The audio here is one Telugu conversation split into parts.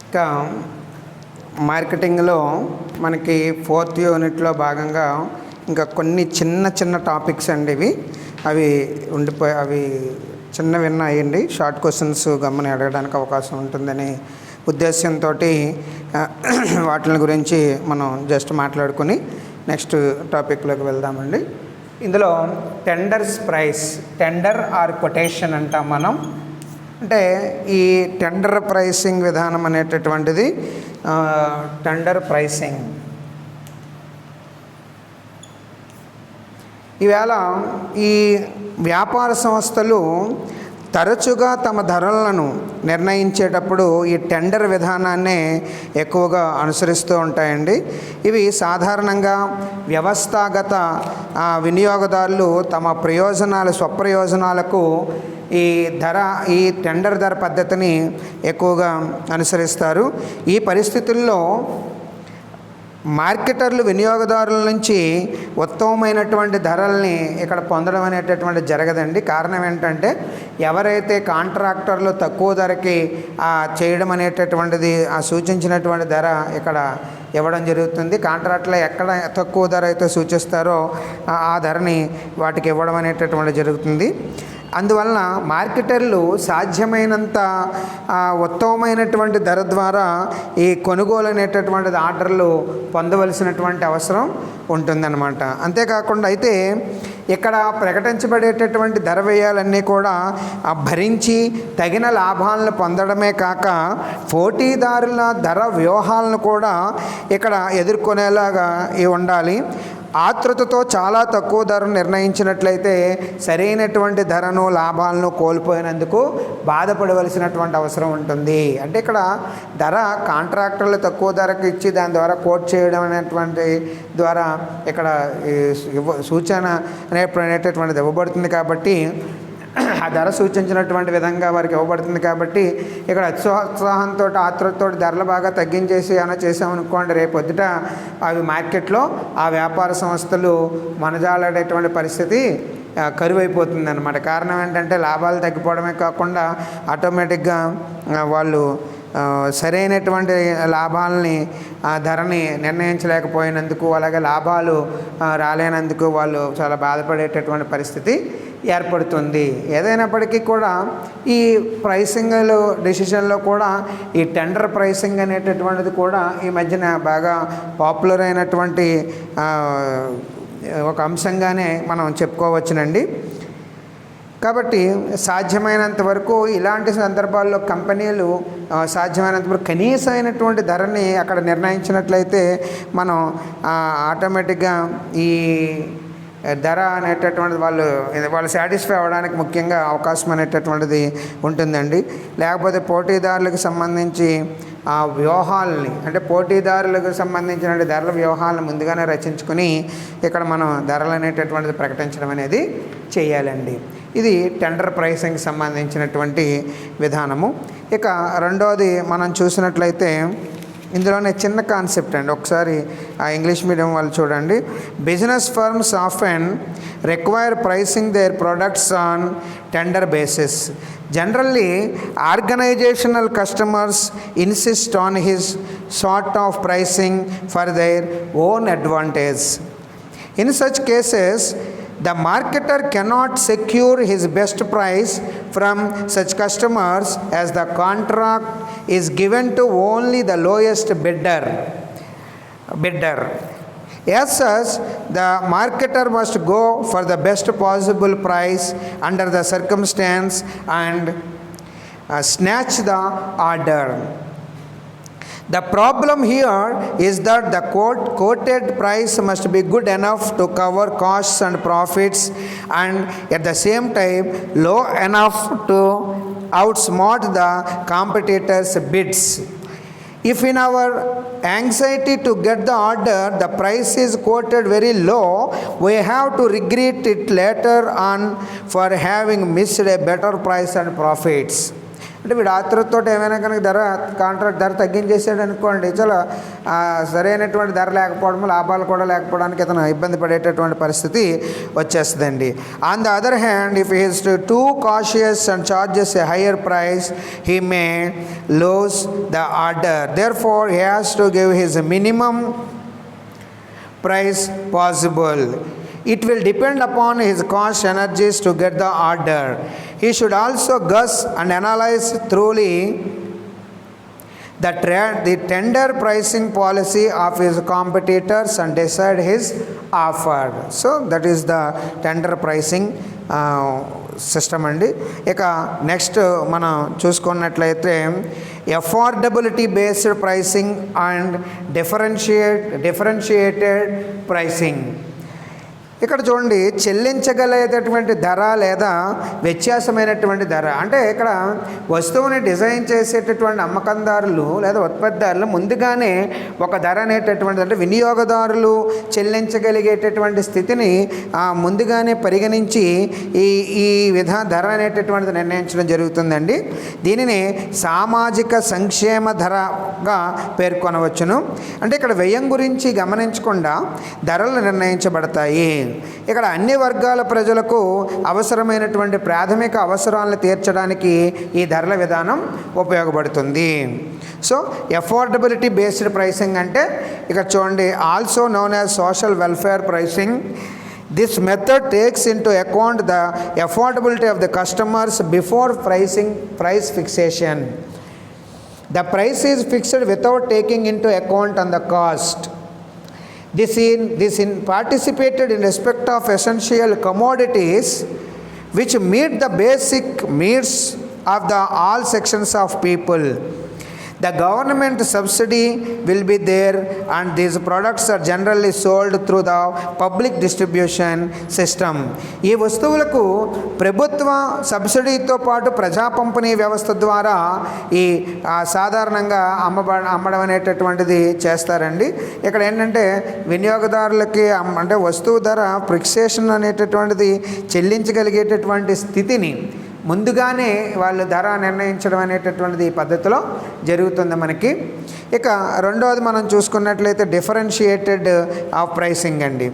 ఇంకా మార్కెటింగ్లో మనకి 4th యూనిట్లో భాగంగా ఇంకా కొన్ని చిన్న చిన్న టాపిక్స్ అండి అవి చిన్న విన్న అయ్యండి. షార్ట్ క్వశ్చన్స్ గమ్ముని అడగడానికి అవకాశం ఉంటుందని ఉద్దేశంతో వాటి గురించి మనం జస్ట్ మాట్లాడుకుని నెక్స్ట్ టాపిక్లోకి వెళ్దామండి. ఇందులో టెండర్ ఆర్ కొటేషన్ అంటాం మనం. అంటే ఈ టెండర్ ప్రైసింగ్ విధానం అనేటటువంటిది టెండర్ ప్రైసింగ్ ఈవేళ ఈ వ్యాపార సంస్థలు తరచుగా తమ ధరలను నిర్ణయించేటప్పుడు ఈ టెండర్ విధానాన్నే ఎక్కువగా అనుసరిస్తూ ఉంటాయండి. ఇవి సాధారణంగా వ్యవస్థాగత వినియోగదారులు తమ స్వప్రయోజనాలకు ఈ టెండర్ ధర పద్ధతిని ఎక్కువగా అనుసరిస్తారు. ఈ పరిస్థితుల్లో మార్కెటర్లు వినియోగదారుల నుంచి ఉత్తమమైనటువంటి ధరల్ని ఇక్కడ పొందడం అనేటటువంటి జరగదండి. కారణం ఏంటంటే ఎవరైతే కాంట్రాక్టర్లు తక్కువ ధరకి చేయడం అనేటటువంటిది సూచించినటువంటి ధర ఇక్కడ ఇవ్వడం జరుగుతుంది. కాంట్రాక్ట్లో ఎక్కడ తక్కువ ధర అయితే సూచిస్తారో ఆ ధరని వాటికి ఇవ్వడం అనేటటువంటి జరుగుతుంది. అందువలన మార్కెటర్లు సాధ్యమైనంత ఉత్తమమైనటువంటి ధర ద్వారా ఈ కొనుగోలు అనేటటువంటిది ఆర్డర్లు పొందవలసినటువంటి అవసరం ఉంటుందన్నమాట. అంతేకాకుండా అయితే ఇక్కడ ప్రకటించబడేటటువంటి ధర వ్యయాలన్నీ కూడా భరించి తగిన లాభాలను పొందడమే కాక పోటీదారుల ధర వ్యూహాలను కూడా ఇక్కడ ఎదుర్కొనేలాగా ఉండాలి. ఆతృతతో చాలా తక్కువ ధరను నిర్ణయించినట్లయితే సరైనటువంటి ధరను లాభాలను కోల్పోయినందుకు బాధపడవలసినటువంటి అవసరం ఉంటుంది. అంటే ఇక్కడ ధర కాంట్రాక్టర్లు తక్కువ ధరకు ఇచ్చి దాని ద్వారా కోట్ చేయడం అనేటువంటి ద్వారా ఇక్కడ సూచన అనేటటువంటిది ఇవ్వబడుతుంది. కాబట్టి ఆ ధర సూచించినటువంటి విధంగా వారికి ఇవ్వబడుతుంది. కాబట్టి ఇక్కడ ఉత్సాహంతో ఆతృతతో ధరలు బాగా తగ్గించేసి ఏమైనా చేసామనుకోండి, రేపు పొద్దుట అవి మార్కెట్లో ఆ వ్యాపార సంస్థలు మనజాలాడేటువంటి పరిస్థితి కరువైపోతుంది అన్నమాట. కారణం ఏంటంటే లాభాలు తగ్గిపోవడమే కాకుండా ఆటోమేటిక్గా వాళ్ళు సరైనటువంటి లాభాలని ధరని నిర్ణయించలేకపోయినందుకు, అలాగే లాభాలు రాలేనందుకు వాళ్ళు చాలా బాధపడేటటువంటి పరిస్థితి ఏర్పడుతుంది. ఏదైనప్పటికీ కూడా ఈ ప్రైసింగ్లో డెసిషన్లో కూడా ఈ టెండర్ ప్రైసింగ్ అనేటటువంటిది కూడా ఈ మధ్యన బాగా పాపులర్ అయినటువంటి ఒక అంశంగానే మనం చెప్పుకోవచ్చునండి. కాబట్టి సాధ్యమైనంత వరకు ఇలాంటి సందర్భాల్లో కంపెనీలు సాధ్యమైనంత వరకు కనీసమైనటువంటి ధరని అక్కడ నిర్ణయించినట్లయితే మనం ఆటోమేటిక్గా ఈ ధర అనేటటువంటిది వాళ్ళు సాటిస్ఫై అవ్వడానికి ముఖ్యంగా అవకాశం అనేటటువంటిది ఉంటుందండి. లేకపోతే పోటీదారులకు సంబంధించి ఆ వ్యూహాలని, అంటే పోటీదారులకు సంబంధించిన ధరల వ్యూహాలను ముందుగానే రచించుకుని ఇక్కడ మనం ధరలు అనేటటువంటిది ప్రకటించడం అనేది చేయాలండి. ఇది టెండర్ ప్రైసింగ్కి సంబంధించినటువంటి విధానము. ఇక రెండోది మనం చూసినట్లయితే ఇందులోనే చిన్న కాన్సెప్ట్ అండి. ఒకసారి ఆ ఇంగ్లీష్ మీడియం వాళ్ళు చూడండి. Business firms often require pricing their products on tender basis. Generally, organizational customers insist on his sort of pricing for their own advantage. In such cases, the marketer cannot secure his best price from such customers as the contract is given to only the lowest bidder. As such, the marketer must go for the best possible price under the circumstance and snatch the order. The problem here is that the quoted price must be good enough to cover costs and profits, and at the same time low enough to outsmart the competitors' bids. If in our anxiety to get the order, the price is quoted very low, we have to regret it later on for having missed a better price and profits. అంటే వీడు ఆతృతతో ఏమైనా కనుక కాంట్రాక్ట్ ధర తగ్గించేసాడు అనుకోండి, చాలా సరైనటువంటి ధర లేకపోవడం, లాభాలు కూడా లేకపోవడానికి అతను ఇబ్బంది పడేటటువంటి పరిస్థితి వచ్చేస్తుందండి. On the other hand, if he is two cautious and charges A higher price, he may lose the order. Therefore he has to give his minimum price possible. It will depend upon his cost energies to get the order. He should also guess and analyze thoroughly the tender pricing policy of his competitors and decide his offer. So that is the tender pricing system అండి. ఇక నెక్స్ట్ మనం చూసుకున్నట్లయితే affordability based pricing and differentiated pricing. ఇక్కడ చూడండి, చెల్లించగలిగేటటువంటి ధర లేదా వ్యత్యాసమైనటువంటి ధర. అంటే ఇక్కడ వస్తువుని డిజైన్ చేసేటటువంటి అమ్మకందారులు లేదా ఉత్పత్తిదారులు ముందుగానే ఒక ధర అనేటటువంటిది, అంటే వినియోగదారులు చెల్లించగలిగేటటువంటి స్థితిని ముందుగానే పరిగణించి ఈ ధర అనేటటువంటిది నిర్ణయించడం జరుగుతుందండి. దీనిని సామాజిక సంక్షేమ ధరగా పేర్కొనవచ్చును. అంటే ఇక్కడ వ్యయం గురించి గమనించకుండా ధరలు నిర్ణయించబడతాయి. ఇక్కడ అన్ని వర్గాల ప్రజలకు అవసరమైనటువంటి ప్రాథమిక అవసరాలను తీర్చడానికి ఈ ధరల విధానం ఉపయోగపడుతుంది. సో అఫోర్డబిలిటీ బేస్డ్ ప్రైసింగ్ అంటే ఇక్కడ చూడండి, also known as social welfare pricing. This method takes into account the affordability of the customers before price fixation. The price is fixed without taking into account on the cost. This in participated in respect of essential commodities which meet the basic needs of the all sections of people. The government subsidy will be there and these products are generally sold through the public distribution system. ఈ వస్తువులకు ప్రభుత్వ సబ్సిడీతో పాటు ప్రజా పంపిణీ వ్యవస్థ ద్వారా ఈ సాధారణంగా అమ్మడం అనేటటువంటిది చేస్తారండి. ఇక్కడ ఏంటంటే వినియోగదారులకి అంటే వస్తువు ధర ఫిక్సేషన్ అనేటటువంటిది చెల్లించగలిగేటటువంటి స్థితిని ముందుగానే వాళ్ళు ధర నిర్ణయించడం అనేటటువంటిది ఈ పద్ధతిలో జరుగుతుంది మనకి. ఇక రెండవది మనం చూసుకున్నట్లయితే డిఫరెన్షియేటెడ్ ఆఫ్ ప్రైసింగ్ అండి.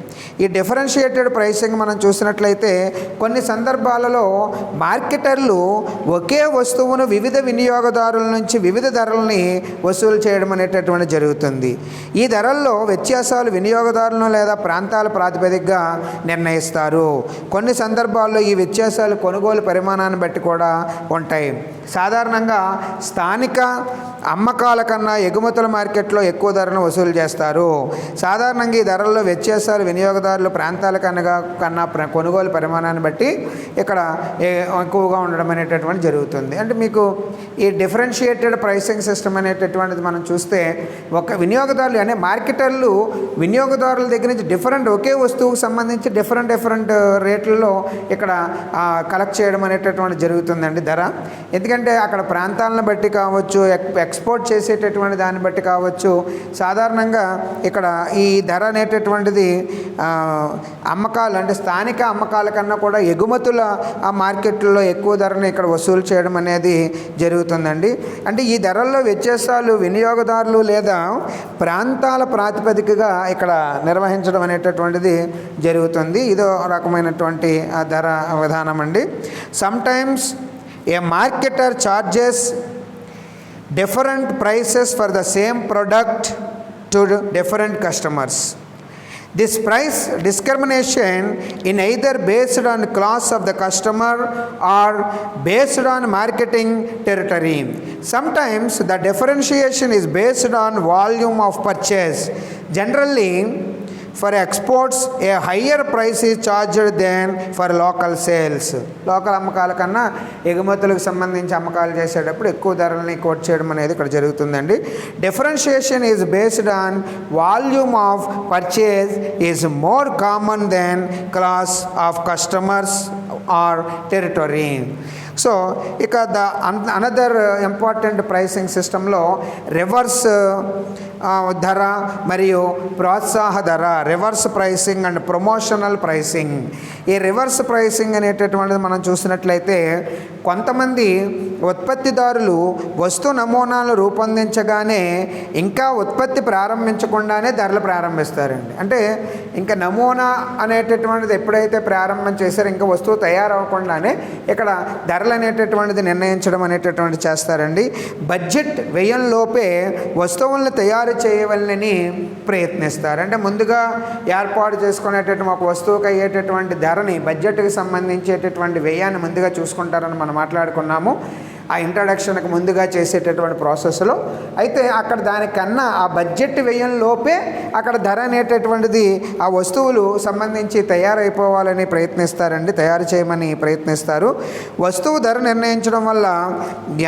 ఈ డిఫరెన్షియేటెడ్ ప్రైసింగ్ మనం చూసినట్లయితే కొన్ని సందర్భాలలో మార్కెటర్లు ఒకే వస్తువును వివిధ వినియోగదారుల నుంచి వివిధ ధరలని వసూలు చేయడం అనేటటువంటి జరుగుతుంది. ఈ ధరల్లో వ్యత్యాసాలు వినియోగదారులను లేదా ప్రాంతాల ప్రాతిపదికగా నిర్ణయిస్తారు. కొన్ని సందర్భాల్లో ఈ వ్యత్యాసాలు కొనుగోలు పరిమాణాన్ని బట్టి కూడా ఉంటాయి. సాధారణంగా స్థానిక అమ్మకాల కన్నా ఎగుమతుల మార్కెట్లో ఎక్కువ ధరను వసూలు చేస్తారు. సాధారణంగా ఈ ధరల్లో వ్యత్యాసాలు వినియోగదారులు ప్రాంతాల కన్నా కొనుగోలు పరిమాణాన్ని బట్టి ఇక్కడ ఎక్కువగా ఉండడం అనేటటువంటి జరుగుతుంది. అంటే మీకు ఈ డిఫరెన్షియేటెడ్ ప్రైసింగ్ సిస్టమ్ అనేటటువంటిది మనం చూస్తే ఒక వినియోగదారులు అంటే మార్కెటర్లు వినియోగదారుల దగ్గర నుంచి ఒకే వస్తువుకు సంబంధించి డిఫరెంట్ రేట్లలో ఇక్కడ కలెక్ట్ చేయడం అనేటటువంటి జరుగుతుందండి ధర. ఎందుకంటే అక్కడ ప్రాంతాలను బట్టి కావచ్చు, ఎక్స్పోర్ట్ చేసేటటువంటి దాన్ని బట్టి కావచ్చు, సాధారణంగా ఇక్కడ ఈ ధర అనేటటువంటిది అమ్మకాలు అంటే స్థానిక అమ్మకాల కన్నా కూడా ఎగుమతుల ఆ మార్కెట్లో ఎక్కువ ధరను ఇక్కడ వసూలు చేయడం అనేది జరుగుతుందండి. అంటే ఈ ధరల్లో వ్యత్యాసాలు వినియోగదారులు లేదా ప్రాంతాల ప్రాతిపదికగా ఇక్కడ నిర్వహించడం అనేటటువంటిది జరుగుతుంది. ఇదో రకమైనటువంటి ధర విధానం అండి. Sometimes a marketer charges different prices for the same product to different customers. This price discrimination in either based on class of the customer or based on marketing territory. Sometimes the differentiation is based on volume of purchase. Generally, for exports, a higher price is charged than for local sales. Local అమ్మకాల కన్నా ఎగుమతులకు సంబంధించి అమ్మకాలు చేసేటప్పుడు ఎక్కువ ధరలని కోట్ చేయడం అనేది ఇక్కడ జరుగుతుందండి. Differentiation is based on volume of purchase is more common than class of customers or territory. So ఇక అనదర్ ఇంపార్టెంట్ ప్రైసింగ్ సిస్టంలో రివర్స్ ధర మరియు ప్రోత్సాహ ధర, reverse pricing and promotional pricing. ఈ రివర్స్ ప్రైసింగ్ అనేటటువంటిది మనం చూసినట్లయితే కొంతమంది ఉత్పత్తిదారులు వస్తు నమూనాలు రూపొందించగానే ఇంకా ఉత్పత్తి ప్రారంభించకుండానే ధరలు ప్రారంభిస్తారండి. అంటే ఇంకా నమూనా అనేటటువంటిది ఎప్పుడైతే ప్రారంభం చేశారో ఇంకా వస్తువు తయారవ్వకుండానే ఇక్కడ ధరలు అనేటటువంటిది నిర్ణయించడం అనేటటువంటిది చేస్తారండి. బడ్జెట్ వ్యయంలోపే వస్తువులను తయారు చేయవలనని ప్రయత్నిస్తారు. అంటే ముందుగా ఏర్పాటు చేసుకునేటటువంటి ఒక వస్తువుకి అయ్యేటటువంటి ధరని బడ్జెట్కి సంబంధించేటటువంటి వ్యయాన్ని ముందుగా చూసుకుంటారని మనం మాట్లాడుకున్నాము ఆ ఇంట్రడక్షన్కి ముందుగా చేసేటటువంటి ప్రాసెస్లో. అయితే అక్కడ దానికన్నా ఆ బడ్జెట్ వ్యయంలోపే అక్కడ ధర అనేటటువంటిది ఆ వస్తువులు సంబంధించి తయారైపోవాలని ప్రయత్నిస్తారండి, తయారు చేయమని ప్రయత్నిస్తారు. వస్తువు ధర నిర్ణయించడం వల్ల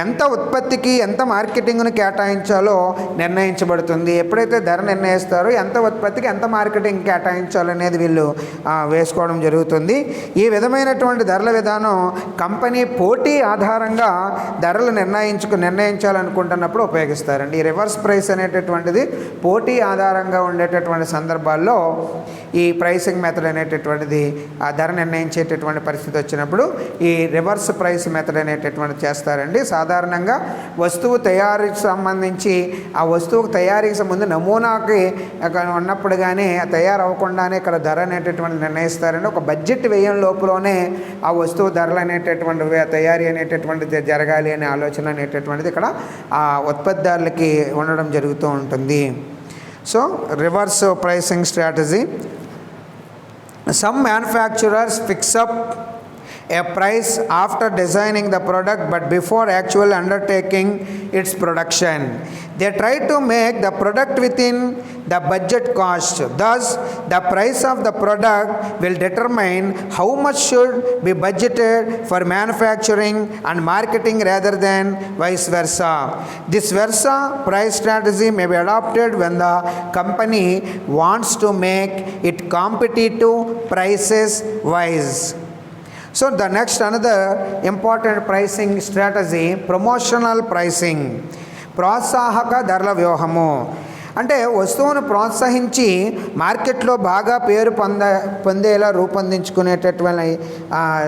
ఎంత ఉత్పత్తికి ఎంత మార్కెటింగ్ను కేటాయించాలో నిర్ణయించబడుతుంది. ఎప్పుడైతే ధర నిర్ణయిస్తారో ఎంత ఉత్పత్తికి ఎంత మార్కెటింగ్ కేటాయించాలనేది వీళ్ళు వేసుకోవడం జరుగుతుంది. ఈ విధమైనటువంటి ధరల విధానం కంపెనీ పోటీ ఆధారంగా ధరలు నిర్ణయించాలనుకుంటున్నప్పుడు ఉపయోగిస్తారండి. ఈ రివర్స్ ప్రైస్ అనేటటువంటిది పోటీ ఆధారంగా ఉండేటటువంటి సందర్భాల్లో ఈ ప్రైసింగ్ మెథడ్ అనేటటువంటిది ఆ ధర నిర్ణయించేటటువంటి పరిస్థితి వచ్చినప్పుడు ఈ రివర్స్ ప్రైస్ మెథడ్ అనేటటువంటిది చేస్తారండి. సాధారణంగా వస్తువు తయారీకి సంబంధించి ఆ వస్తువుకు తయారీకి ముందు నమూనాకి ఉన్నప్పుడు కానీ తయారవ్వకుండానే ఇక్కడ ధర అనేటటువంటిది నిర్ణయిస్తారండి. ఒక బడ్జెట్ వ్యయం లోపలనే ఆ వస్తువు ధరలు అనేటటువంటి తయారీ అనేటటువంటిది జరగాలి అనే ఆలోచన అనేటటువంటిది ఇక్కడ ఆ ఉత్పత్తిదారులకి ఉండడం జరుగుతూ ఉంటుంది. So reverse pricing strategy. Some manufacturers fix up a price after designing the product but before actually undertaking its production. They try to make the product within the budget cost. Thus, the price of the product will determine how much should be budgeted for manufacturing and marketing rather than vice versa. This versa price strategy may be adopted when the company wants to make it competitive prices wise. So the next another important pricing strategy, promotional pricing. ప్రోత్సాహక ధరల వ్యూహము. అంటే వస్తువును ప్రోత్సహించి మార్కెట్లో బాగా పేరు పొందేలా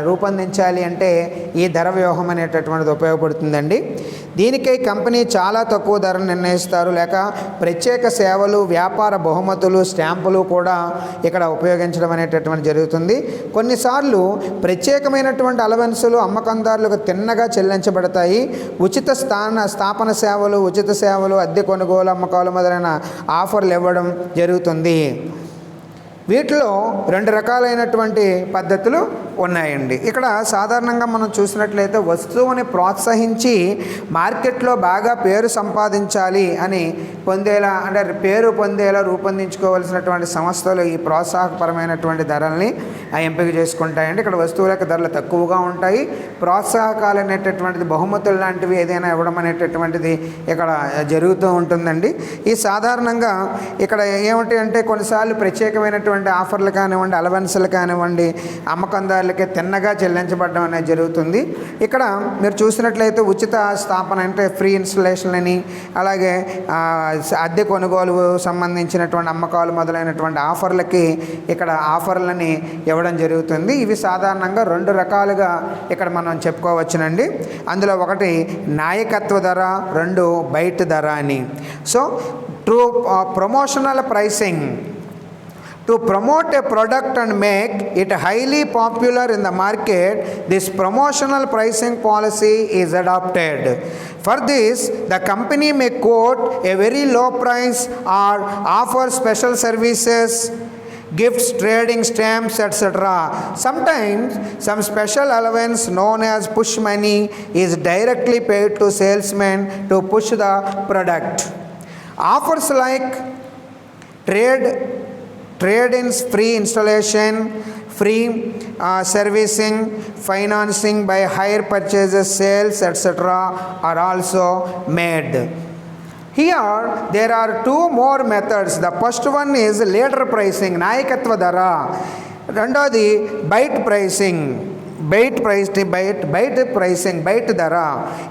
రూపొందించాలి అంటే ఈ ధర వ్యూహం అనేటటువంటిది ఉపయోగపడుతుందండి. దీనికై కంపెనీ చాలా తక్కువ ధరను నిర్ణయిస్తారు, లేక ప్రత్యేక సేవలు, వ్యాపార బహుమతులు, స్టాంపులు కూడా ఇక్కడ ఉపయోగించడం అనేటటువంటి జరుగుతుంది. కొన్నిసార్లు ప్రత్యేకమైనటువంటి అలవెన్సులు అమ్మకందారులకు తిన్నగా చెల్లించబడతాయి. ఉచిత స్థాపన సేవలు, ఉచిత సేవలు, అద్దె కొనుగోలు, అమ్మకాలు మొదలైన ఆఫర్లు ఇవ్వడం జరుగుతుంది. వీటిలో రెండు రకాలైనటువంటి పద్ధతులు ఉన్నాయండి. ఇక్కడ సాధారణంగా మనం చూసినట్లయితే వస్తువుని ప్రోత్సహించి మార్కెట్లో బాగా పేరు సంపాదించాలి అని పొందేలా, అంటే పేరు పొందేలా రూపొందించుకోవాల్సినటువంటి సంస్థలు ఈ ప్రోత్సాహకపరమైనటువంటి ధరల్ని ఎంపిక చేసుకుంటాయండి. ఇక్కడ వస్తువుల యొక్క ధరలు తక్కువగా ఉంటాయి. ప్రోత్సాహకాలు అనేటటువంటిది, బహుమతులు లాంటివి ఏదైనా ఇవ్వడం అనేటటువంటిది ఇక్కడ జరుగుతూ ఉంటుందండి. ఈ సాధారణంగా ఇక్కడ ఏమిటి అంటే కొన్నిసార్లు ప్రత్యేకమైనటువంటి ఆఫర్లు కానివ్వండి, అలవెన్సులు కానివ్వండి, అమ్మకందారులకి తిన్నగా చెల్లించబడడం అనేది జరుగుతుంది. ఇక్కడ మీరు చూసినట్లయితే ఉచిత స్థాపన అంటే ఫ్రీ ఇన్స్టలేషన్ అని, అలాగే అద్దె కొనుగోలు సంబంధించినటువంటి అమ్మకాలు మొదలైనటువంటి ఆఫర్లకి ఇక్కడ ఆఫర్లని ఇవ్వడం జరుగుతుంది. ఇవి సాధారణంగా రెండు రకాలుగా ఇక్కడ మనం చెప్పుకోవచ్చునండి. అందులో ఒకటి నాయకత్వ ధర, రెండు బయట ధర అని. So to promotional pricing. To promote a product and make it highly popular in the market, this promotional pricing policy is adopted. For this, the company may quote a very low price or offer special services, gifts, trading stamps, etc. Sometimes some special allowance known as push money is directly paid to salesmen to push the product. Offers like trade-ins, free installation, free servicing, financing by hire purchases, sales, etc. are also made. Here there are two more methods. The first one is leader pricing, నాయకత్వ ధర. రెండోది బైట్ ప్రైసింగ్, బయట ప్రైసింగ్, బయట ధర.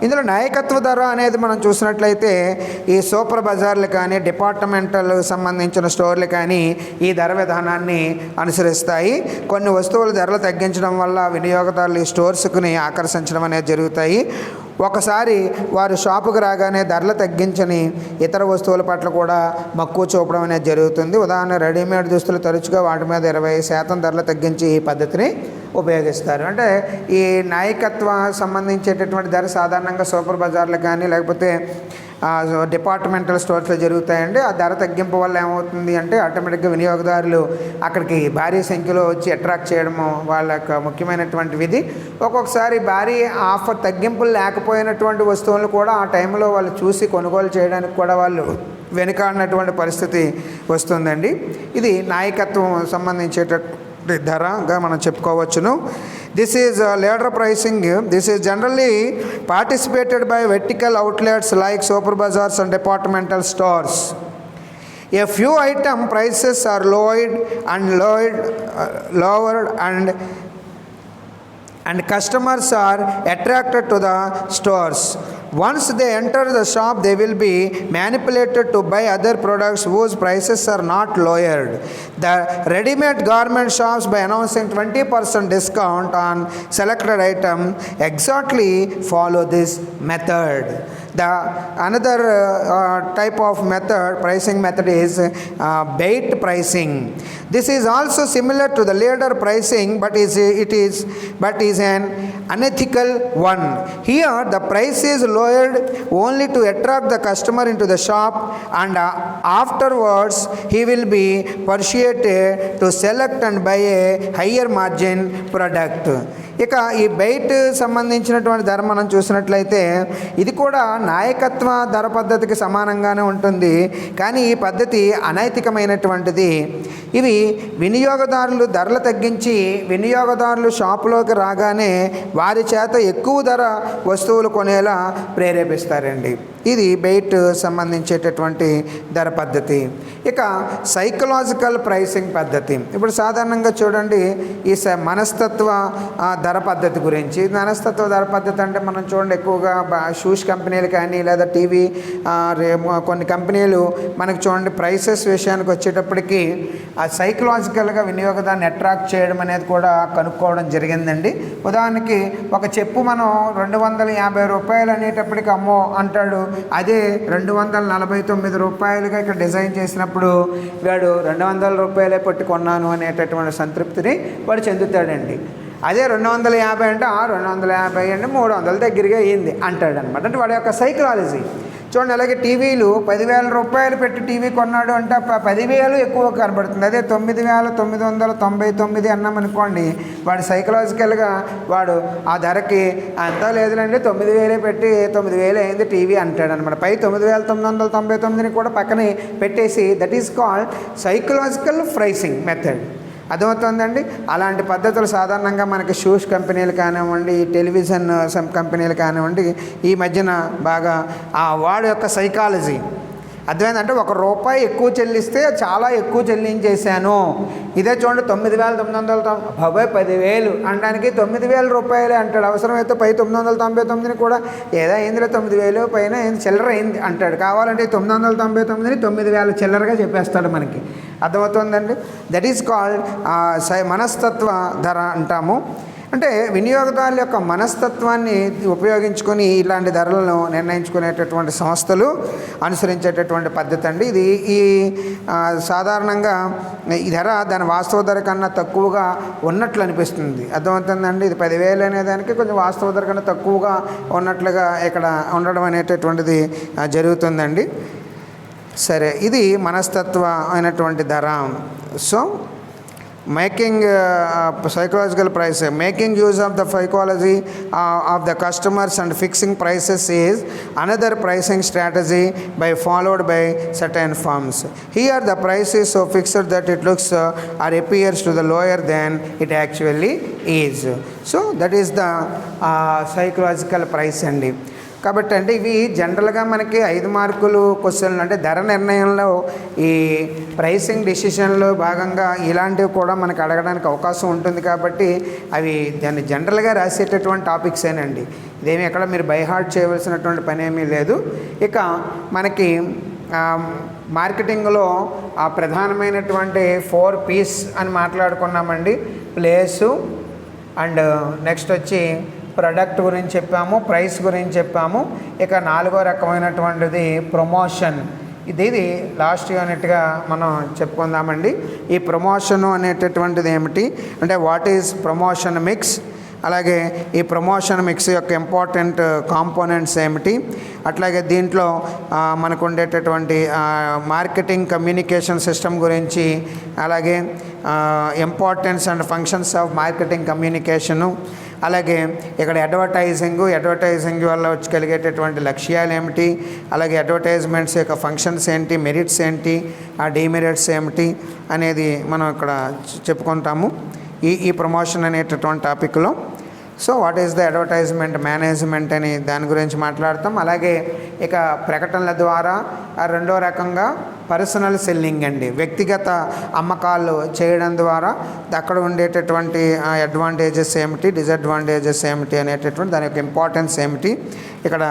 ఇందులో నాయకత్వ ధర అనేది మనం చూసినట్లయితే ఈ సూపర్ బజార్లు కానీ డిపార్ట్మెంటల్ సంబంధించిన స్టోర్లు కానీ ఈ ధర విధానాన్ని అనుసరిస్తాయి. కొన్ని వస్తువుల ధరలు తగ్గించడం వల్ల వినియోగదారులు ఈ స్టోర్స్ని ఆకర్షించడం అనేది జరుగుతాయి. ఒకసారి వారు షాపుకు రాగానే ధరలు తగ్గించని ఇతర వస్తువుల పట్ల కూడా మక్కువ చూపడం అనేది జరుగుతుంది. ఉదాహరణ రెడీమేడ్ దుస్తులు తరచుగా వాటి మీద 20% ధరలు తగ్గించి ఈ పద్ధతిని ఉపయోగిస్తారు. అంటే ఈ నాయకత్వ సంబంధించేటటువంటి ధర సాధారణంగా సూపర్ బజార్లు కానీ లేకపోతే డిపార్ట్మెంటల్ స్టోర్స్లో జరుగుతాయండి. ఆ ధర తగ్గింపు వల్ల ఏమవుతుంది అంటే ఆటోమేటిక్గా వినియోగదారులు అక్కడికి భారీ సంఖ్యలో వచ్చి అట్రాక్ట్ చేయడము వాళ్ళ యొక్క ముఖ్యమైనటువంటి విధి. ఒక్కొక్కసారి భారీ ఆఫర్ తగ్గింపులు లేకపోయినటువంటి వస్తువులు కూడా ఆ టైంలో వాళ్ళు చూసి కొనుగోలు చేయడానికి కూడా వాళ్ళు వెనుకాడినటువంటి పరిస్థితి వస్తుందండి. ఇది నాయకత్వం సంబంధించేటటువంటి ధరగా మనం చెప్పుకోవచ్చును. This is leader pricing. This is generally participated by vertical outlets like super bazaars and departmental stores. A few item prices are lowered and customers are attracted to the stores. Once they enter the shop, they will be manipulated to buy other products whose prices are not lowered. The ready-made garment shops, by announcing 20% discount on selected item, exactly follow this method. The another type of pricing method is bait pricing. This is also similar to the leader pricing, but is an unethical one. Here the price is lowered only to attract the customer into the shop, and afterwards he will be persuaded to select and buy a higher margin product. ఇక ఈ బయట సంబంధించినటువంటి ధర మనం చూసినట్లయితే ఇది కూడా నాయకత్వ ధర పద్ధతికి సమానంగానే ఉంటుంది. కానీ ఈ పద్ధతి అనైతికమైనటువంటిది. ఇవి వినియోగదారులు ధరలు తగ్గించి వినియోగదారులు షాపులోకి రాగానే వారి చేత ఎక్కువ ధర వస్తువులు కొనేలా ప్రేరేపిస్తారండి. ఇది బయట సంబంధించేటటువంటి ధర పద్ధతి. ఇక సైకలాజికల్ ప్రైసింగ్ పద్ధతి. ఇప్పుడు సాధారణంగా చూడండి ఈ మనస్తత్వ ధర పద్ధతి గురించి. మనస్తత్వ ధర పద్ధతి అంటే మనం చూడండి ఎక్కువగా షూస్ కంపెనీలు కానీ లేదా టీవీ కొన్ని కంపెనీలు మనకు చూడండి ప్రైసెస్ విషయానికి వచ్చేటప్పటికి ఆ సైకలాజికల్గా వినియోగదాన్ని అట్రాక్ట్ చేయడం అనేది కూడా కనుక్కోవడం జరిగిందండి. ఉదాహరణకి ఒక చెప్పు మనం 250 రూపాయలు అనేటప్పటికి అమ్మో అంటాడు. అదే 249 రూపాయలుగా ఇక్కడ డిజైన్ చేసినప్పుడు వాడు 200 రూపాయలే పట్టుకున్నాను అనేటటువంటి సంతృప్తిని వాడు చెందుతాడండి. అదే 250 అంటే 250 అంటే 300 దగ్గరగా అయ్యింది అంటాడు అనమాట. అంటే వాడి యొక్క సైకలాలజీ చూడండి. అలాగే టీవీలు 10,000 రూపాయలు పెట్టి టీవీ కొన్నాడు అంటే 10,000 ఎక్కువ కనబడుతుంది. అదే 9,999 అన్నామనుకోండి వాడు సైకలాజికల్గా వాడు ఆ ధరకి అంతా లేదులండి 9,000 పెట్టి 9,000 అయింది టీవీ అంటాడు అనమాట. పై 9,999ని కూడా పక్కనే పెట్టేసి that is called psychological pricing method. అర్థమవుతుందండి. అలాంటి పద్ధతులు సాధారణంగా మనకి షూస్ కంపెనీలు కానివ్వండి, టెలివిజన్ కంపెనీలు కానివ్వండి ఈ మధ్యన బాగా వాడి యొక్క సైకాలజీ అర్థమైందంటే ₹1 ఎక్కువ చెల్లిస్తే చాలా ఎక్కువ చెల్లించేశాను. ఇదే చూడండి 9,990 బాబాయ్ 10,000 అనడానికి 9,000 రూపాయలే అంటాడు. అవసరమైతే పై 999ని కూడా ఏదో అయిందిలే 9,000 పైన అయింది చిల్లర అయింది అంటాడు. కావాలంటే 999ని 9,000 చిల్లరగా చెప్పేస్తాడు మనకి. అర్థమవుతుందండి. దట్ ఈస్ కాల్డ్ మనస్తత్వ ధర అంటాము. అంటే వినియోగదారుల యొక్క మనస్తత్వాన్ని ఉపయోగించుకొని ఇలాంటి ధరలను నిర్ణయించుకునేటటువంటి సంస్థలు అనుసరించేటటువంటి పద్ధతి అండి ఇది. ఈ సాధారణంగా ఈ ధర దాని వాస్తవ ధర కన్నా తక్కువగా ఉన్నట్లు అనిపిస్తుంది. అర్థమవుతుందండి. ఇది 10,000 అనేదానికి కొంచెం వాస్తవ ధర కన్నా తక్కువగా ఉన్నట్లుగా ఇక్కడ ఉండడం అనేటటువంటిది జరుగుతుందండి. సరే, ఇది మనస్తత్వ అయినటువంటి ధర. So making psychological price, making use of the psychology of the customers and fixing prices is another pricing strategy followed by certain firms. Here the price is so fixed that it looks or appears to the lower than it actually is. So that is the psychological price అండి. కాబట్టి అంటే ఇవి జనరల్గా మనకి 5 మార్కులు క్వశ్చన్లు, అంటే ధర నిర్ణయంలో ఈ ప్రైసింగ్ డిసిషన్లో భాగంగా ఇలాంటివి కూడా మనకు అడగడానికి అవకాశం ఉంటుంది. కాబట్టి అవి దాన్ని జనరల్గా రాసేటటువంటి టాపిక్సేనండి. ఇదేమి ఎక్కడ మీరు బై హార్ట్ చేయవలసినటువంటి పని ఏమీ లేదు. ఇక మనకి మార్కెటింగ్లో ఆ ప్రధానమైనటువంటి 4 P's అని మాట్లాడుకున్నామండి. ప్లేసు, అండ్ నెక్స్ట్ వచ్చి ప్రొడక్ట్ గురించి చెప్పాము, ప్రైస్ గురించి చెప్పాము. ఇక 4వ రకమైనటువంటిది ప్రమోషన్. ఇది లాస్ట్ యూనిట్గా మనం చెప్పుకుందామండి. ఈ ప్రమోషను అనేటటువంటిది ఏమిటి అంటే వాట్ ఈజ్ ప్రమోషన్ మిక్స్, అలాగే ఈ ప్రమోషన్ మిక్స్ యొక్క ఇంపార్టెంట్ కాంపోనెంట్స్ ఏమిటి, అట్లాగే దీంట్లో మనకు ఉండేటటువంటి మార్కెటింగ్ కమ్యూనికేషన్ సిస్టమ్ గురించి, అలాగే importance and functions of marketing communication, అలాగే ఇక్కడ అడ్వర్టైజింగ్ వల్ల వచ్చి కలిగేటటువంటి లక్ష్యాలు ఏమిటి, అలాగే అడ్వర్టైజ్మెంట్స్ యొక్క ఫంక్షన్స్ ఏంటి, మెరిట్స్ ఏంటి, ఆ డిమెరిట్స్ ఏమిటి అనేది మనం ఇక్కడ చెప్పుకుంటాము ఈ ప్రమోషన్ అనేటటువంటి టాపిక్లో. So what is the advertisement management అని దాని గురించి మాట్లాడతాం. అలాగే ఇక ప్రకటనల ద్వారా రెండో రకంగా పర్సనల్ సెల్లింగ్ అండి, వ్యక్తిగత అమ్మకాలు చేయడం ద్వారా అక్కడ ఉండేటటువంటి అడ్వాంటేజెస్ ఏమిటి, డిసడ్వాంటేజెస్ ఏమిటి అనేటటువంటి దాని యొక్క ఇంపార్టెన్స్ ఏమిటి ఇక్కడ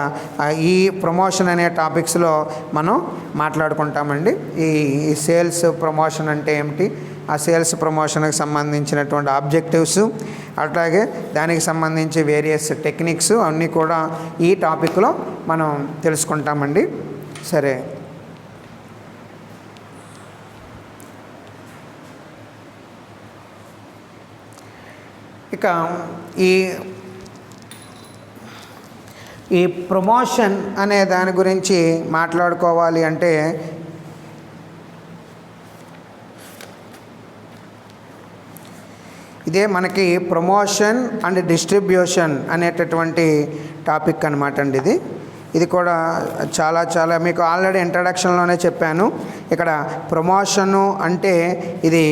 ఈ ప్రమోషన్ అనే టాపిక్స్లో మనం మాట్లాడుకుంటామండి. ఈ సేల్స్ ప్రమోషన్ అంటే ఏమిటి, ఆ సేల్స్ ప్రమోషన్కి సంబంధించినటువంటి ఆబ్జెక్టివ్స్, అట్లాగే దానికి సంబంధించి వేరియస్ టెక్నిక్స్ అన్నీ కూడా ఈ టాపిక్లో మనం తెలుసుకుంటామండి. సరే, ఇక ఈ ప్రమోషన్ అనే దాని గురించి మాట్లాడుకోవాలి అంటే ఇదే మనకి ప్రమోషన్ అండ్ డిస్ట్రిబ్యూషన్ అనేటటువంటి టాపిక్ అనమాట అండి. ఇది కూడా చాలా మీకు ఆల్రెడీ ఇంట్రడక్షన్లోనే చెప్పాను. ఇక్కడ ప్రమోషను అంటే ఇది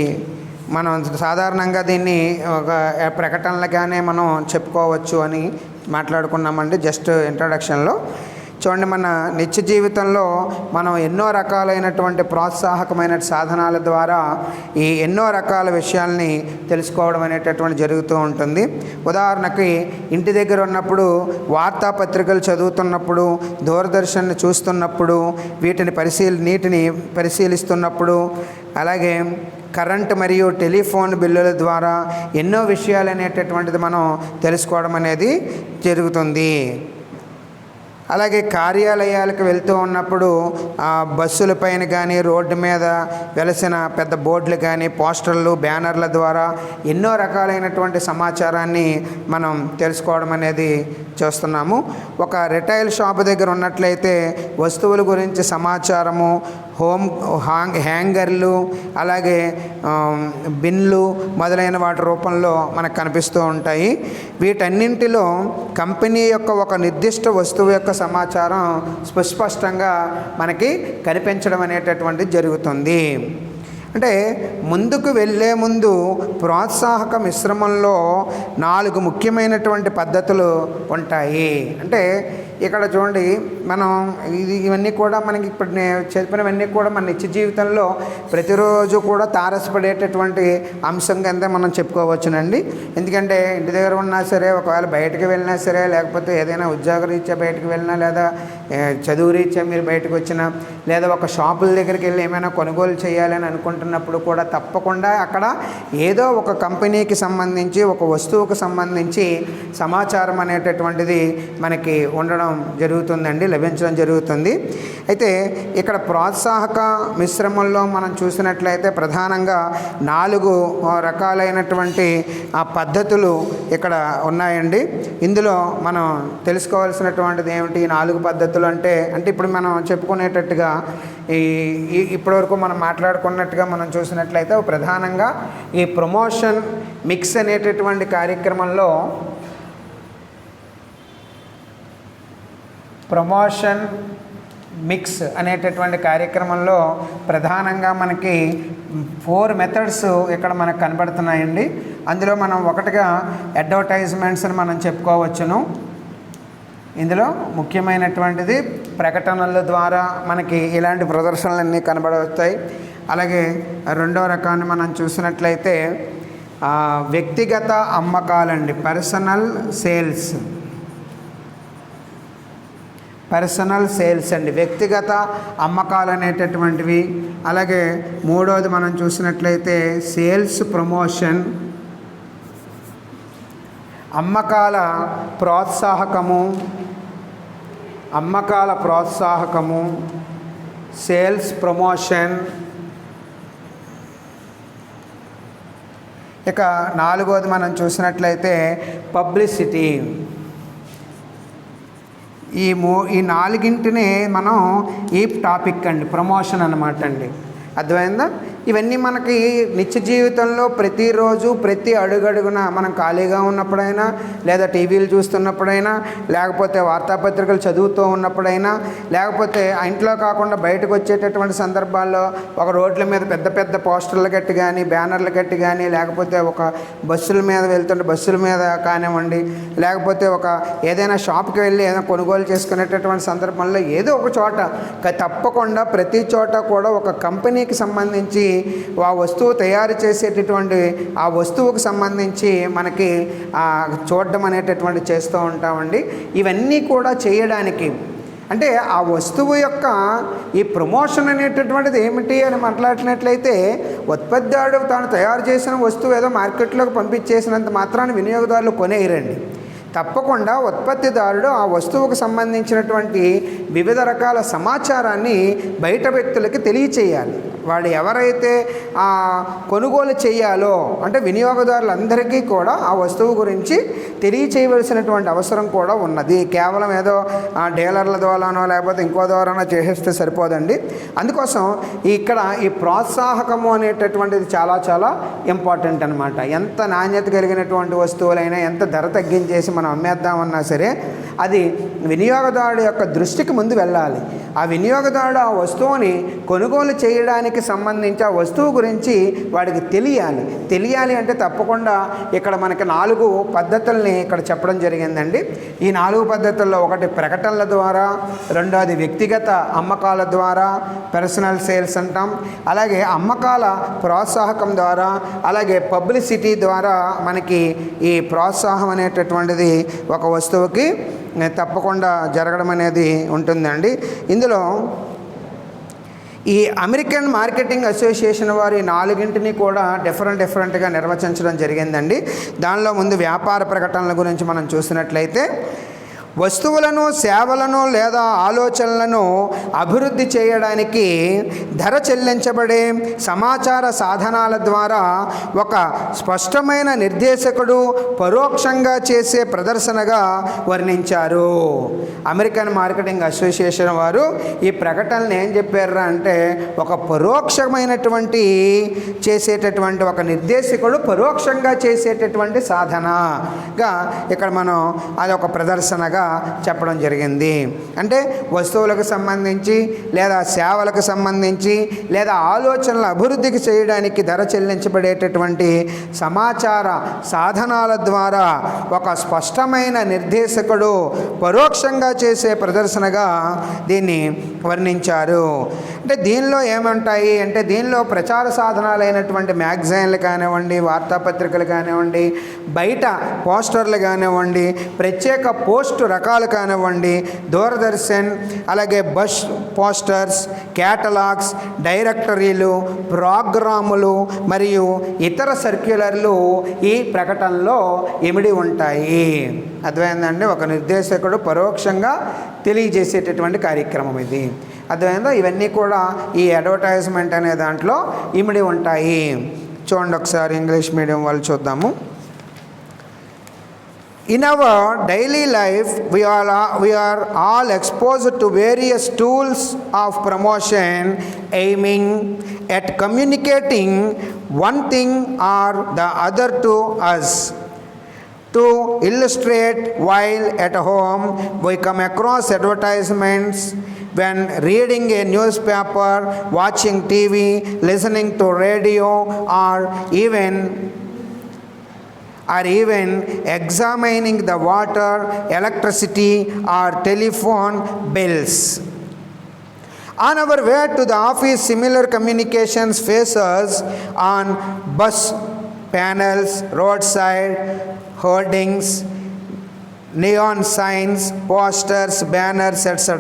మనం సాధారణంగా దీన్ని ఒక ప్రకటనలుగానే మనం చెప్పుకోవచ్చు అని మాట్లాడుకున్నామండి జస్ట్ ఇంట్రడక్షన్లో. చూడండి, మన నిత్య జీవితంలో మనం ఎన్నో రకాలైనటువంటి ప్రోత్సాహకమైన సాధనాల ద్వారా ఈ ఎన్నో రకాల విషయాల్ని తెలుసుకోవడం అనేటటువంటి జరుగుతూ ఉంటుంది. ఉదాహరణకి ఇంటి దగ్గర ఉన్నప్పుడు, వార్తాపత్రికలు చదువుతున్నప్పుడు, దూరదర్శన్ చూస్తున్నప్పుడు, నీటిని పరిశీలిస్తున్నప్పుడు, అలాగే కరెంట్ మరియు టెలిఫోన్ బిల్లుల ద్వారా ఎన్నో విషయాలు అనేటటువంటిది మనం తెలుసుకోవడం అనేది జరుగుతుంది. అలాగే కార్యాలయాలకు వెళ్తూ ఉన్నప్పుడు బస్సులపైన కానీ రోడ్డు మీద వెలసిన పెద్ద బోర్డులు కానీ పోస్టర్లు బ్యానర్ల ద్వారా ఎన్నో రకాలైనటువంటి సమాచారాన్ని మనం తెలుసుకోవడం అనేది చూస్తున్నాము. ఒక రిటైల్ షాప్ దగ్గర ఉన్నట్లయితే వస్తువుల గురించి సమాచారము, హ్యాంగర్లు, అలాగే బిన్లు మొదలైన వాటి రూపంలో మనకు కనిపిస్తూ ఉంటాయి. వీటన్నింటిలో కంపెనీ యొక్క ఒక నిర్దిష్ట వస్తువు యొక్క సమాచారం సుస్పష్టంగా మనకి కనిపించడం అనేటటువంటిది జరుగుతుంది. అంటే ముందుకు వెళ్ళే ముందు ప్రోత్సాహక మిశ్రమంలో 4 ముఖ్యమైనటువంటి పద్ధతులు ఉంటాయి. అంటే ఇక్కడ చూడండి, మనం ఇవన్నీ కూడా మనకి ఇప్పుడు నేను చెప్పినవన్నీ కూడా మన నిత్య జీవితంలో ప్రతిరోజు కూడా తారసపడేటటువంటి అంశం కింద మనం చెప్పుకోవచ్చునండి. ఎందుకంటే ఇంటి దగ్గర ఉన్నా సరే, ఒకవేళ బయటకు వెళ్ళినా సరే, లేకపోతే ఏదైనా ఉద్యోగ రీత్యా బయటకు వెళ్ళినా, లేదా చదువు రీత్యా మీరు బయటకు వచ్చినా, లేదా ఒక షాపుల దగ్గరికి వెళ్ళి ఏమైనా కొనుగోలు చేయాలని అనుకుంటున్నప్పుడు కూడా తప్పకుండా అక్కడ ఏదో ఒక కంపెనీకి సంబంధించి, ఒక వస్తువుకు సంబంధించి సమాచారం అనేటటువంటిది మనకి ఉండడం జరుగుతుందండి, లభించడం జరుగుతుంది. అయితే ఇక్కడ ప్రోత్సాహక మిశ్రమంలో మనం చూసినట్లయితే ప్రధానంగా 4 రకాలైనటువంటి పద్ధతులు ఇక్కడ ఉన్నాయండి. ఇందులో మనం తెలుసుకోవాల్సినటువంటిది ఏమిటి, 4 పద్ధతులు అంటే ఇప్పుడు మనం చెప్పుకునేటట్టుగా ఇప్పటివరకు మనం మాట్లాడుకున్నట్టుగా మనం చూసినట్లయితే ప్రధానంగా ఈ ప్రమోషన్ మిక్స్ అనేటటువంటి కార్యక్రమంలో ప్రమోషన్ మిక్స్ అనేటటువంటి కార్యక్రమంలో ప్రధానంగా మనకి 4 మెథడ్స్ ఇక్కడ మనకు కనబడుతున్నాయండి. అందులో మనం ఒకటిగా అడ్వర్టైజ్మెంట్స్ అని మనం చెప్పుకోవచ్చును. ఇందులో ముఖ్యమైనటువంటిది ప్రకటనల ద్వారా మనకి ఇలాంటి ప్రదర్శనలన్నీ కనబడతాయి. అలాగే రెండో రకాన్ని మనం చూసినట్లయితే వ్యక్తిగత అమ్మకాలండి, పర్సనల్ సేల్స్ అండి, వ్యక్తిగత అమ్మకాలు అనేటటువంటివి. అలాగే మూడోది మనం చూసినట్లయితే సేల్స్ ప్రమోషన్, అమ్మకాల ప్రోత్సాహకము, సేల్స్ ప్రమోషన్. ఇక నాలుగోది మనం చూసినట్లయితే పబ్లిసిటీ. ఈ నాలుగింటిని మనం ఈ టాపిక్ అండి, ప్రమోషన్ అన్నమాట అండి. అర్థమైందా? ఇవన్నీ మనకి నిత్య జీవితంలో ప్రతిరోజు ప్రతి అడుగడుగున మనం ఖాళీగా ఉన్నప్పుడైనా, లేదా టీవీలు చూస్తున్నప్పుడైనా, లేకపోతే వార్తాపత్రికలు చదువుతూ ఉన్నప్పుడైనా, లేకపోతే ఇంట్లో కాకుండా బయటకు వచ్చేటటువంటి సందర్భాల్లో ఒక రోడ్ల మీద పెద్ద పెద్ద పోస్టర్లు కట్టి కానీ, బ్యానర్లు కట్టి కానీ, లేకపోతే ఒక బస్సుల మీద వెళ్తుంటే బస్సుల మీద కానివ్వండి, లేకపోతే ఒక ఏదైనా షాప్కి వెళ్ళి ఏదైనా కొనుగోలు చేసుకునేటటువంటి సందర్భంలో ఏదో ఒక చోట తప్పకుండా ప్రతి చోట కూడా ఒక కంపెనీకి సంబంధించి ఆ వస్తువు తయారు చేసేటటువంటి ఆ వస్తువుకు సంబంధించి మనకి చూడడం అనేటటువంటి చేస్తూ ఉంటామండి. ఇవన్నీ కూడా చేయడానికి అంటే ఆ వస్తువు యొక్క ఈ ప్రమోషన్ అనేటటువంటిది ఏమిటి అని మాట్లాడినట్లయితే, ఉత్పత్తిదారుడు తాను తయారు చేసిన వస్తువు ఏదో మార్కెట్లోకి పంపించేసినంత మాత్రాన్ని వినియోగదారులు కొనేయరండి. తప్పకుండా ఉత్పత్తిదారుడు ఆ వస్తువుకు సంబంధించినటువంటి వివిధ రకాల సమాచారాన్ని బయట వ్యక్తులకి తెలియచేయాలి. వాడు ఎవరైతే కొనుగోలు చేయాలో అంటే వినియోగదారులందరికీ కూడా ఆ వస్తువు గురించి తెలియచేయవలసినటువంటి అవసరం కూడా ఉన్నది. కేవలం ఏదో డీలర్ల ద్వారానో లేకపోతే ఇంకో ద్వారానో చేసేస్తే సరిపోదండి. అందుకోసం ఇక్కడ ఈ ప్రోత్సాహకము అనేటటువంటిది చాలా చాలా ఇంపార్టెంట్ అనమాట. ఎంత నాణ్యత కలిగినటువంటి వస్తువులైనా, ఎంత ధర తగ్గించేసి మనం అమ్మేద్దామన్నా సరే, అది వినియోగదారుడు యొక్క దృష్టికి ముందు వెళ్ళాలి. ఆ వినియోగదారుడు ఆ వస్తువుని కొనుగోలు చేయడానికి సంబంధించి ఆ వస్తువు గురించి వాడికి తెలియాలి అంటే తప్పకుండా ఇక్కడ మనకి 4 పద్ధతుల్ని ఇక్కడ చెప్పడం జరిగిందండి. ఈ 4 పద్ధతుల్లో ఒకటి ప్రకటనల ద్వారా, రెండోది వ్యక్తిగత అమ్మకాల ద్వారా, పర్సనల్ సేల్స్ అంటాం. అలాగే అమ్మకాల ప్రోత్సాహకం ద్వారా, అలాగే పబ్లిసిటీ ద్వారా మనకి ఈ ప్రోత్సాహం అనేటటువంటిది ఒక వస్తువుకి తప్పకుండా జరగడం అనేది ఉంటుందండి. ఇందులో ఈ అమెరికన్ మార్కెటింగ్ అసోసియేషన్ వారు ఈ 4ంటిని కూడా డిఫరెంట్గా నిర్వచించడం జరిగిందండి. దానిలో ముందు వ్యాపార ప్రకటనల గురించి మనం చూసినట్లయితే, వస్తువులను, సేవలను లేదా ఆలోచనలను అభివృద్ధి చేయడానికి ధర చెల్లించబడే సమాచార సాధనాల ద్వారా ఒక స్పష్టమైన నిర్దేశకుడు పరోక్షంగా చేసే ప్రదర్శనగా వర్ణించారు. అమెరికన్ మార్కెటింగ్ అసోసియేషన్ వారు ఈ ప్రకటనలు ఏం చెప్పారు అంటే, ఒక పరోక్షమైనటువంటి చేసేటటువంటి ఒక నిర్దేశకుడు పరోక్షంగా చేసేటటువంటి సాధనగా ఇక్కడ మనం అది ఒక ప్రదర్శనగా చెప్పడం జరిగింది. అంటే వస్తువులకు సంబంధించి, లేదా సేవలకు సంబంధించి, లేదా ఆలోచనల అభివృద్ధికి చేయడానికి ధర చెల్లించబడేటటువంటి సమాచార సాధనాల ద్వారా ఒక స్పష్టమైన నిర్దేశకుడు పరోక్షంగా చేసే ప్రదర్శనగా దీన్ని వర్ణించారు. అంటే దీనిలో ఏమంటాయి అంటే, దీనిలో ప్రచార సాధనాలైనటువంటి మ్యాగజైన్లు కానివ్వండి, వార్తాపత్రికలు కానివ్వండి, బయట పోస్టర్లు కానివ్వండి, ప్రత్యేక పోస్టు రకాలు కానివ్వండి, దూరదర్శన్, అలాగే బస్ పోస్టర్స్, క్యాటలాగ్స్, డైరెక్టరీలు, ప్రోగ్రాములు మరియు ఇతర సర్క్యులర్లు ఈ ప్రకటనలో ఇమిడి ఉంటాయి. అర్థమైందండి? ఒక నిర్దేశకుడు పరోక్షంగా తెలియజేసేటటువంటి కార్యక్రమం ఇది. అర్థమైందా? ఇవన్నీ కూడా ఈ అడ్వర్టైజ్మెంట్ అనే దాంట్లో ఇమిడి ఉంటాయి. చూడండి ఒకసారి ఇంగ్లీష్ మీడియం వాళ్ళు చూద్దాము. In our daily life, we are all exposed to various tools of promotion aiming at communicating one thing or the other to us. To illustrate, while at home we come across advertisements when reading a newspaper, watching TV, listening to radio, or even or even examining the water, electricity or telephone bills. On our way to the office, similar communications faces on bus panels, roadside hoardings, neon signs, posters, banners, etc.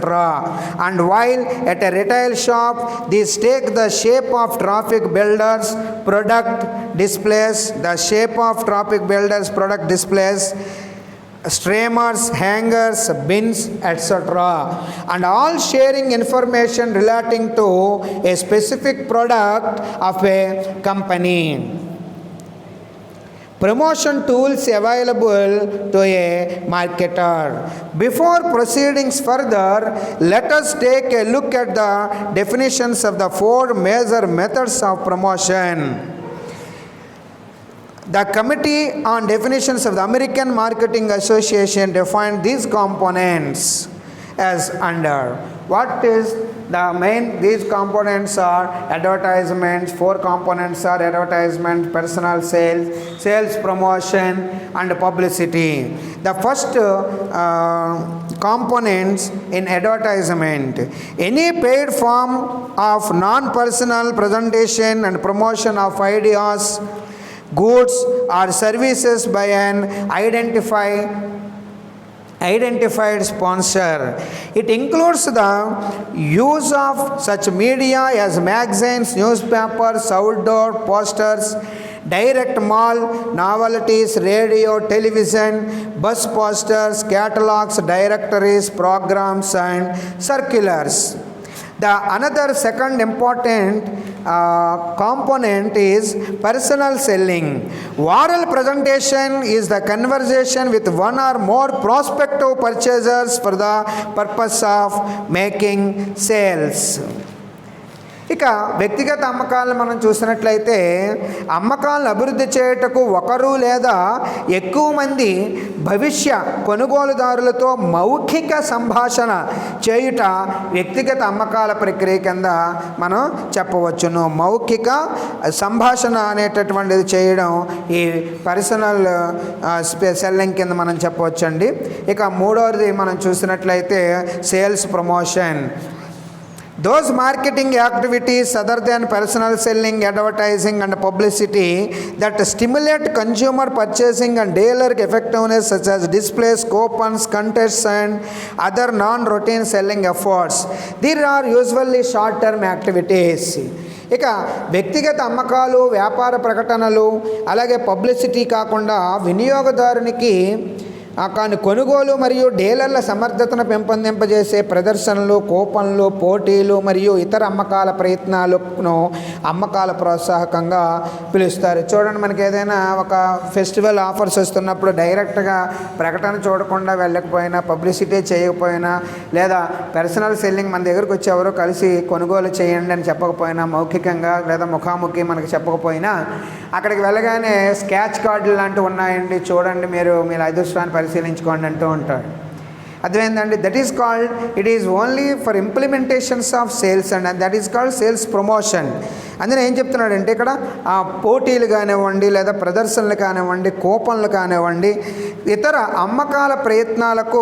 And while at a retail shop, these take the shape of traffic builders, product displays, streamers, hangers, bins, etc. and all sharing information relating to a specific product of a company. Promotion tools available to a marketer. Before proceedings further, let us take a look at the definitions of the 4 major methods of promotion. The Committee on Definitions of the American Marketing Association defined these components as under. What is the main? These components are advertisements. 4 components are advertisement, personal sales, sales promotion and publicity. The first components in advertisement: any paid form of non-personal presentation and promotion of ideas, goods or services by an identified sponsor. It includes the use of such media as magazines, newspapers, outdoor posters, direct mail, novelties, radio, television, bus posters, catalogs, directories, programs and circulars. The another second important component is personal selling. Oral presentation is the conversation with one or more prospective purchasers for the purpose of making sales. ఇక వ్యక్తిగత అమ్మకాలను మనం చూసినట్లయితే అమ్మకాలను అభివృద్ధి చేయుటకు ఒకరు లేదా ఎక్కువ మంది భవిష్య కొనుగోలుదారులతో మౌఖిక సంభాషణ చేయుట వ్యక్తిగత అమ్మకాల ప్రక్రియ కింద మనం చెప్పవచ్చును. మౌఖిక సంభాషణ అనేటటువంటిది చేయడం ఈ పర్సనల్ సెల్లింగ్ కింద మనం చెప్పవచ్చండి. ఇక మూడవది మనం చూసినట్లయితే sales promotion. Those marketing activities other than personal selling, advertising and publicity that stimulate consumer purchasing and dealer effectiveness, such as displays, coupons, contests and other non-routine selling efforts. These are usually short-term activities. ఇక వ్యక్తిగత అమ్మకాలు, వ్యాపార ప్రకటనలు, అలాగే పబ్లిసిటీ కాకుండా వినియోగదారునికి కానీ కొనుగోలు మరియు డీలర్ల సమర్థతను పెంపొందింపజేసే ప్రదర్శనలు, కూపన్లు, పోటీలు మరియు ఇతర అమ్మకాల ప్రయత్నాలను అమ్మకాల ప్రోత్సాహకంగా పిలుస్తారు. చూడండి, మనకి ఏదైనా ఒక ఫెస్టివల్ ఆఫర్స్ వస్తున్నప్పుడు డైరెక్ట్గా ప్రకటన చూడకుండా వెళ్ళకపోయినా, పబ్లిసిటీ చేయకపోయినా, లేదా పర్సనల్ సెల్లింగ్ మన దగ్గరకు వచ్చి ఎవరో కలిసి కొనుగోలు చేయండి అని చెప్పకపోయినా, మౌఖికంగా లేదా ముఖాముఖి మనకి చెప్పకపోయినా, అక్కడికి వెళ్ళగానే స్కెచ్ కార్డులు లాంటివి ఉన్నాయండి, చూడండి, మీరు మీ అదృష్టాన్ని పరిశీలించుకోండి అంటూ ఉంటాడు. అర్థమైందండి? That is called, it is only for implementations of sales and that is called sales promotion. అందులో ఏం చెప్తున్నాడంటే ఇక్కడ పోటీలు కానివ్వండి, లేదా ప్రదర్శనలు కానివ్వండి, కూపన్లు కానివ్వండి, ఇతర అమ్మకాల ప్రయత్నాలకు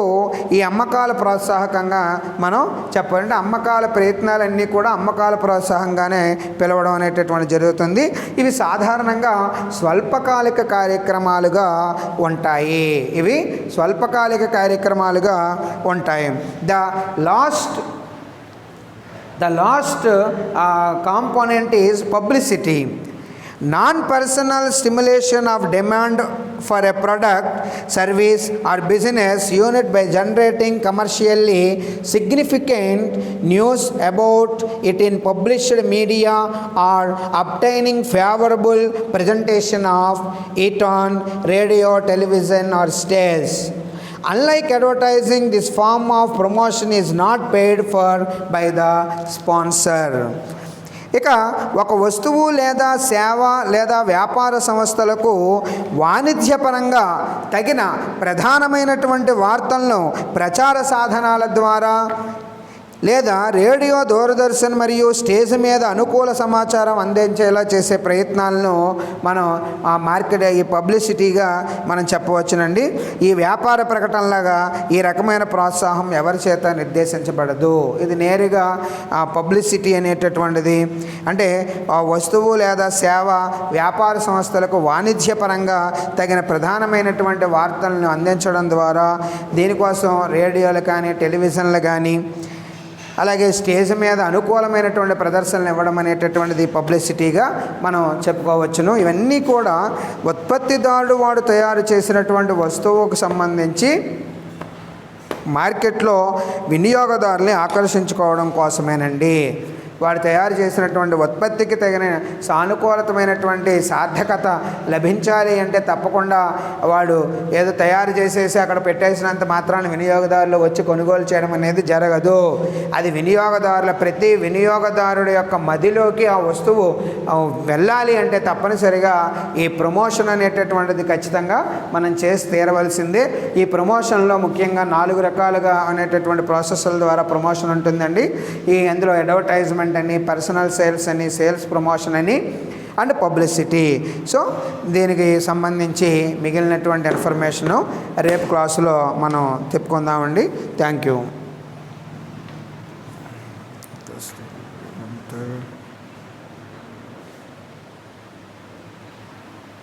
ఈ అమ్మకాల ప్రోత్సాహకంగా మనం చెప్పాలంటే అమ్మకాల ప్రయత్నాలన్నీ కూడా అమ్మకాల ప్రోత్సాహంగానే పిలవడం అనేటటువంటి జరుగుతుంది. ఇవి సాధారణంగా స్వల్పకాలిక కార్యక్రమాలుగా ఉంటాయి. ఇవి స్వల్పకాలిక కార్యక్రమాలుగా ఉంటాయి. The last component is publicity. Non-personal stimulation of demand for a product, service or business unit by generating commercially significant news about it in published media or obtaining favorable presentation of it on radio, television or stage. Unlike advertising, this form of promotion is not paid for by the sponsor. ఇక ఒక వస్తువు లేదా సేవ లేదా వ్యాపార సంస్థలకు వాణిజ్యపరంగా తగిన ప్రధానమైనటువంటి వార్తలను ప్రచార సాధనాల ద్వారా లేదా రేడియో, దూరదర్శన్ మరియు స్టేజ్ మీద అనుకూల సమాచారం అందించేలా చేసే ప్రయత్నాలను మనం ఈ పబ్లిసిటీగా మనం చెప్పవచ్చునండి. ఈ వ్యాపార ప్రకటనలాగా ఈ రకమైన ప్రోత్సాహం ఎవరి చేత నిర్దేశించబడదు. ఇది నేరుగా పబ్లిసిటీ అనేటటువంటిది అంటే ఆ వస్తువు లేదా సేవ వ్యాపార సంస్థలకు వాణిజ్యపరంగా తగిన ప్రధానమైనటువంటి వార్తలను అందించడం ద్వారా దీనికోసం రేడియోలు కానీ టెలివిజన్లు కానీ అలాగే స్టేజ్ మీద అనుకూలమైనటువంటి ప్రదర్శనలు ఇవ్వడం అనేటటువంటిది పబ్లిసిటీగా మనం చెప్పుకోవచ్చును. ఇవన్నీ కూడా ఉత్పత్తిదారుడు వాడు తయారు చేసినటువంటి వస్తువుకు సంబంధించి మార్కెట్లో వినియోగదారుల్ని ఆకర్షించుకోవడం కోసమేనండి. వాడు తయారు చేసినటువంటి ఉత్పత్తికి తగిన సానుకూలతమైనటువంటి సార్థకత లభించాలి అంటే తప్పకుండా వాడు ఏదో తయారు చేసేసి అక్కడ పెట్టేసినంత మాత్రాన వినియోగదారులు వచ్చి కొనుగోలు చేయడం అనేది జరగదు. అది ప్రతి వినియోగదారుడి యొక్క మదిలోకి ఆ వస్తువు వెళ్ళాలి అంటే తప్పనిసరిగా ఈ ప్రమోషన్ అనేటటువంటిది ఖచ్చితంగా మనం చేసి తీరవలసిందే. ఈ ప్రమోషన్లో ముఖ్యంగా 4 రకాలుగా అనేటటువంటి ప్రాసెస్ల ద్వారా ప్రమోషన్ ఉంటుందండి. అందులో అడ్వర్టైజ్మెంట్ అని, పర్సనల్ సేల్స్ అని, సేల్స్ ప్రమోషన్ అని అండ్ పబ్లిసిటీ. సో దీనికి సంబంధించి మిగిలినటువంటి ఇన్ఫర్మేషను రేపు క్లాసులో మనం చెప్పుకుందామండి. Thank you.